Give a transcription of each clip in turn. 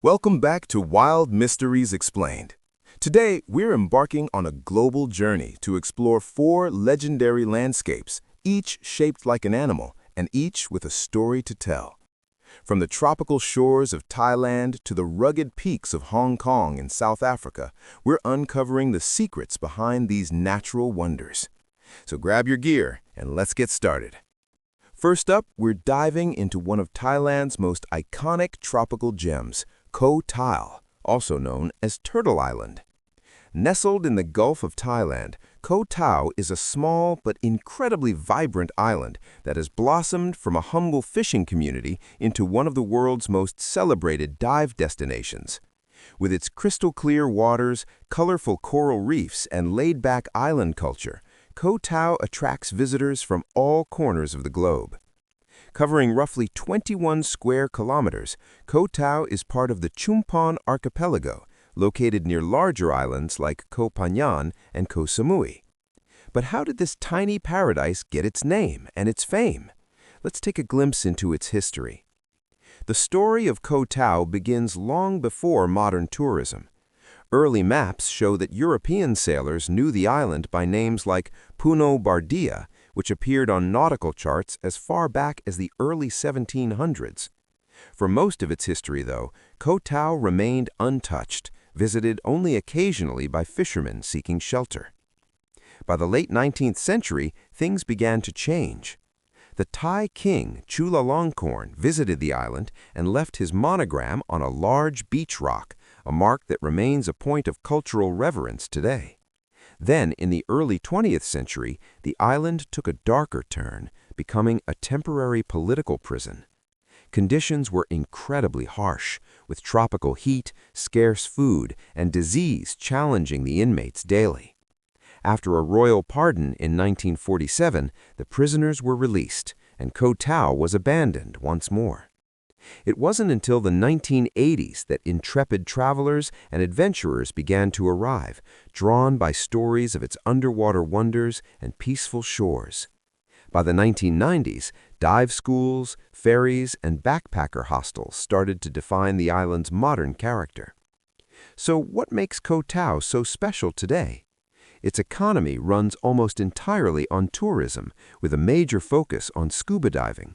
Welcome back to Wild Mysteries Explained. Today, we're embarking on a global journey to explore four legendary landscapes, each shaped like an animal and each with a story to tell. From the tropical shores of Thailand to the rugged peaks of Hong Kong and South Africa, we're uncovering the secrets behind these natural wonders. So grab your gear and let's get started. First up, we're diving into one of Thailand's most iconic tropical gems, Koh Tao, also known as Turtle Island. Nestled in the Gulf of Thailand, Koh Tao is a small but incredibly vibrant island that has blossomed from a humble fishing community into one of the world's most celebrated dive destinations. With its crystal-clear waters, colorful coral reefs, and laid-back island culture, Koh Tao attracts visitors from all corners of the globe. Covering roughly 21 square kilometers, Koh Tao is part of the Chumpon archipelago, located near larger islands like Koh Phangan and Koh Samui. But how did this tiny paradise get its name and its fame? Let's take a glimpse into its history. The story of Koh Tao begins long before modern tourism. Early maps show that European sailors knew the island by names like Puno Bardia, which appeared on nautical charts as far back as the early 1700s. For most of its history, though, Koh Tao remained untouched, visited only occasionally by fishermen seeking shelter. By the late 19th century, things began to change. The Thai king Chulalongkorn visited the island and left his monogram on a large beach rock, a mark that remains a point of cultural reverence today. Then, in the early 20th century, the island took a darker turn, becoming a temporary political prison. Conditions were incredibly harsh, with tropical heat, scarce food, and disease challenging the inmates daily. After a royal pardon in 1947, the prisoners were released, and Koh Tao was abandoned once more. It wasn't until the 1980s that intrepid travelers and adventurers began to arrive, drawn by stories of its underwater wonders and peaceful shores. By the 1990s, dive schools, ferries, and backpacker hostels started to define the island's modern character. So what makes Koh Tao so special today? Its economy runs almost entirely on tourism, with a major focus on scuba diving.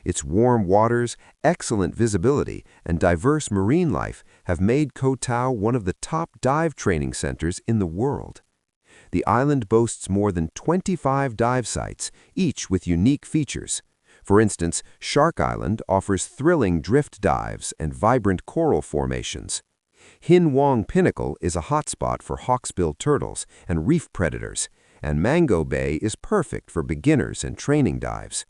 Its warm waters, excellent visibility, and diverse marine life have made Koh Tao one of the top dive training centers in the world. The island boasts more than 25 dive sites, each with unique features. For instance, Shark Island offers thrilling drift dives and vibrant coral formations. Hin Wong Pinnacle is a hotspot for hawksbill turtles and reef predators, and Mango Bay is perfect for beginners and training dives.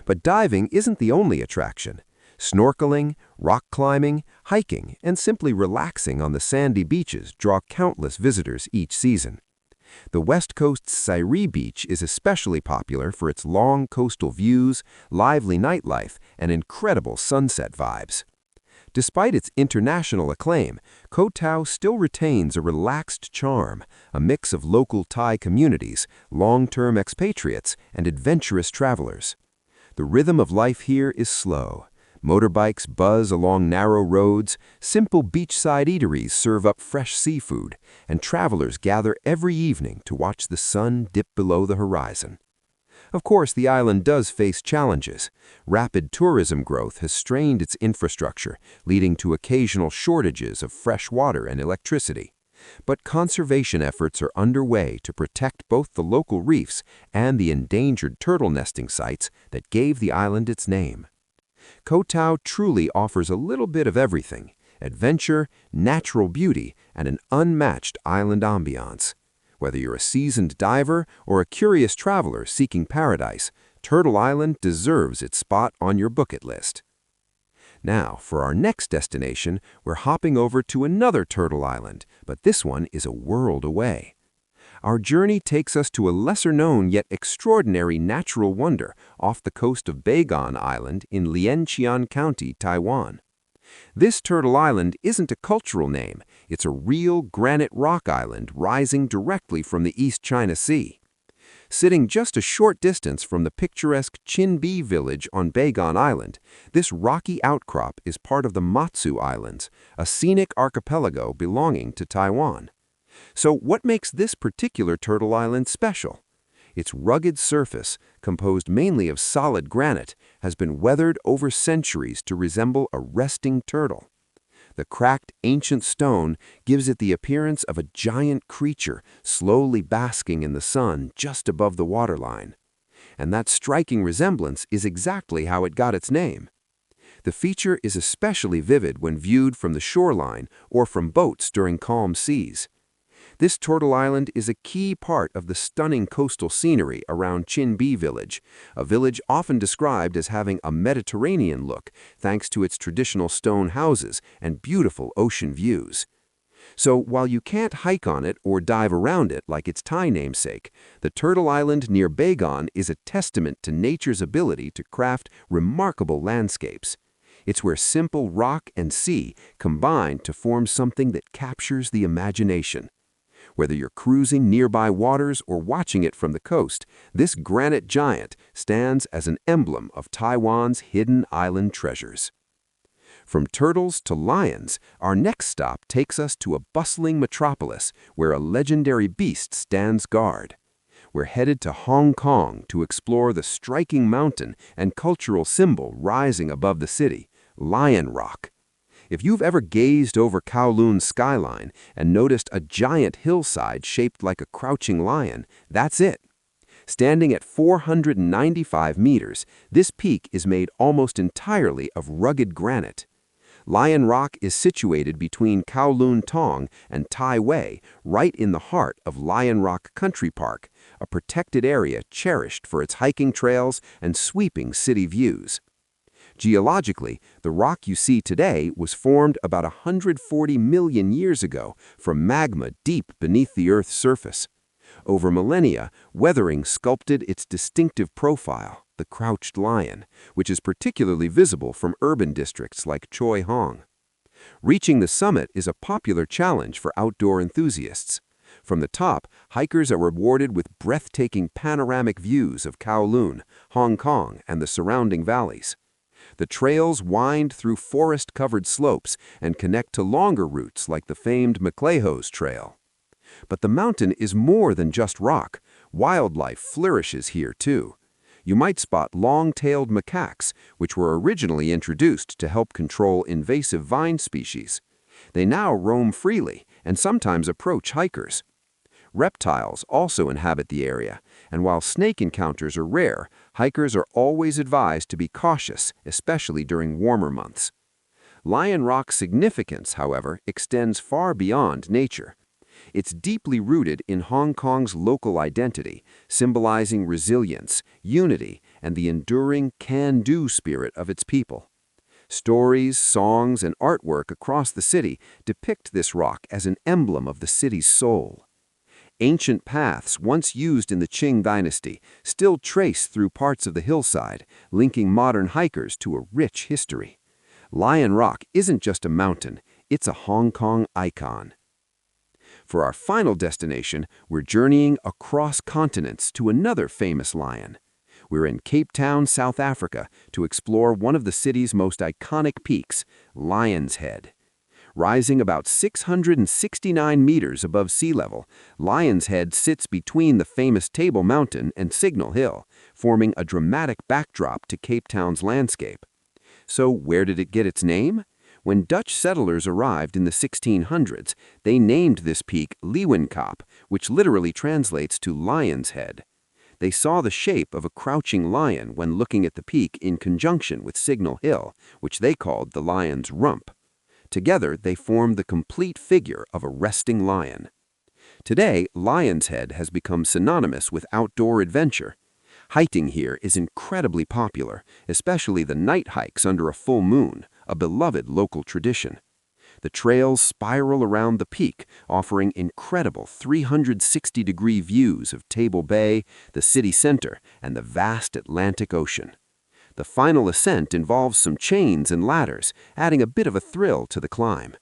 But diving isn't the only attraction. Snorkeling, rock climbing, hiking, and simply relaxing on the sandy beaches draw countless visitors each season. The West Coast's Sairi Beach is especially popular for its long coastal views, lively nightlife, and incredible sunset vibes. Despite its international acclaim, Koh Tao still retains a relaxed charm, a mix of local Thai communities, long-term expatriates, and adventurous travelers. The rhythm of life here is slow. Motorbikes buzz along narrow roads, simple beachside eateries serve up fresh seafood, and travelers gather every evening to watch the sun dip below the horizon. Of course, the island does face challenges. Rapid tourism growth has strained its infrastructure, leading to occasional shortages of fresh water and electricity. But conservation efforts are underway to protect both the local reefs and the endangered turtle nesting sites that gave the island its name. Koh Tao truly offers a little bit of everything: adventure, natural beauty, and an unmatched island ambiance. Whether you're a seasoned diver or a curious traveler seeking paradise, Turtle Island deserves its spot on your bucket list. Now, for our next destination, we're hopping over to another turtle island, but this one is a world away. Our journey takes us to a lesser-known yet extraordinary natural wonder off the coast of Bagan Island in Lienchian County, Taiwan. This turtle island isn't a cultural name, it's a real granite rock island rising directly from the East China Sea. Sitting just a short distance from the picturesque Chinbe village on Bagan Island, this rocky outcrop is part of the Matsu Islands, a scenic archipelago belonging to Taiwan. So what makes this particular turtle island special? Its rugged surface, composed mainly of solid granite, has been weathered over centuries to resemble a resting turtle. The cracked ancient stone gives it the appearance of a giant creature slowly basking in the sun just above the waterline. And that striking resemblance is exactly how it got its name. The feature is especially vivid when viewed from the shoreline or from boats during calm seas. This turtle island is a key part of the stunning coastal scenery around Chinbe Village, a village often described as having a Mediterranean look thanks to its traditional stone houses and beautiful ocean views. So while you can't hike on it or dive around it like its Thai namesake, the turtle island near Bagan is a testament to nature's ability to craft remarkable landscapes. It's where simple rock and sea combine to form something that captures the imagination. Whether you're cruising nearby waters or watching it from the coast, this granite giant stands as an emblem of Taiwan's hidden island treasures. From turtles to lions, our next stop takes us to a bustling metropolis where a legendary beast stands guard. We're headed to Hong Kong to explore the striking mountain and cultural symbol rising above the city, Lion Rock. If you've ever gazed over Kowloon's skyline and noticed a giant hillside shaped like a crouching lion, that's it. Standing at 495 meters, this peak is made almost entirely of rugged granite. Lion Rock is situated between Kowloon Tong and Tai Wei, right in the heart of Lion Rock Country Park, a protected area cherished for its hiking trails and sweeping city views. Geologically, the rock you see today was formed about 140 million years ago from magma deep beneath the Earth's surface. Over millennia, weathering sculpted its distinctive profile, the crouched lion, which is particularly visible from urban districts like Choi Hong. Reaching the summit is a popular challenge for outdoor enthusiasts. From the top, hikers are rewarded with breathtaking panoramic views of Kowloon, Hong Kong, and the surrounding valleys. The trails wind through forest-covered slopes and connect to longer routes like the famed McClayho's Trail. But the mountain is more than just rock. Wildlife flourishes here, too. You might spot long-tailed macaques, which were originally introduced to help control invasive vine species. They now roam freely and sometimes approach hikers. Reptiles also inhabit the area, and while snake encounters are rare, hikers are always advised to be cautious, especially during warmer months. Lion Rock's significance, however, extends far beyond nature. It's deeply rooted in Hong Kong's local identity, symbolizing resilience, unity, and the enduring can-do spirit of its people. Stories, songs, and artwork across the city depict this rock as an emblem of the city's soul. Ancient paths once used in the Qing dynasty still trace through parts of the hillside, linking modern hikers to a rich history. Lion Rock isn't just a mountain, it's a Hong Kong icon. For our final destination, we're journeying across continents to another famous lion. We're in Cape Town, South Africa, to explore one of the city's most iconic peaks, Lion's Head. Rising about 669 meters above sea level, Lion's Head sits between the famous Table Mountain and Signal Hill, forming a dramatic backdrop to Cape Town's landscape. So where did it get its name? When Dutch settlers arrived in the 1600s, they named this peak Leeuwenkop, which literally translates to Lion's Head. They saw the shape of a crouching lion when looking at the peak in conjunction with Signal Hill, which they called the lion's rump. Together, they formed the complete figure of a resting lion. Today, Lion's Head has become synonymous with outdoor adventure. Hiking here is incredibly popular, especially the night hikes under a full moon, a beloved local tradition. The trails spiral around the peak, offering incredible 360-degree views of Table Bay, the city center, and the vast Atlantic Ocean. The final ascent involves some chains and ladders, adding a bit of a thrill to the climb.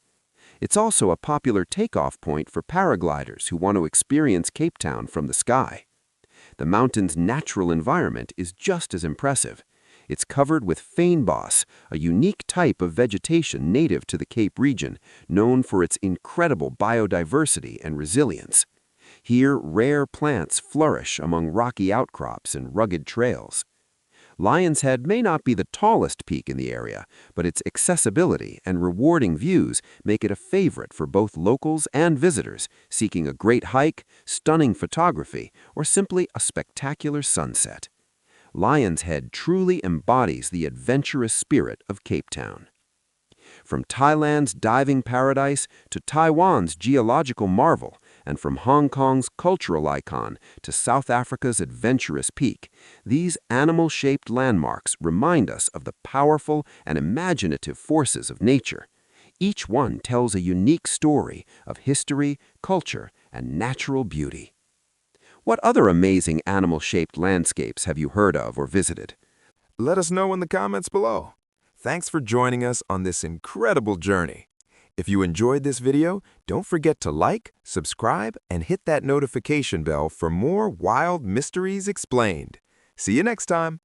It's also a popular takeoff point for paragliders who want to experience Cape Town from the sky. The mountain's natural environment is just as impressive. It's covered with fynbos, a unique type of vegetation native to the Cape region, known for its incredible biodiversity and resilience. Here, rare plants flourish among rocky outcrops and rugged trails. Lion's Head may not be the tallest peak in the area, but its accessibility and rewarding views make it a favorite for both locals and visitors seeking a great hike, stunning photography, or simply a spectacular sunset. Lion's Head truly embodies the adventurous spirit of Cape Town. From Thailand's diving paradise to Taiwan's geological marvel, and from Hong Kong's cultural icon to South Africa's adventurous peak, these animal-shaped landmarks remind us of the powerful and imaginative forces of nature. Each one tells a unique story of history, culture, and natural beauty. What other amazing animal-shaped landscapes have you heard of or visited? Let us know in the comments below. Thanks for joining us on this incredible journey. If you enjoyed this video, don't forget to like, subscribe, and hit that notification bell for more wild mysteries explained. See you next time.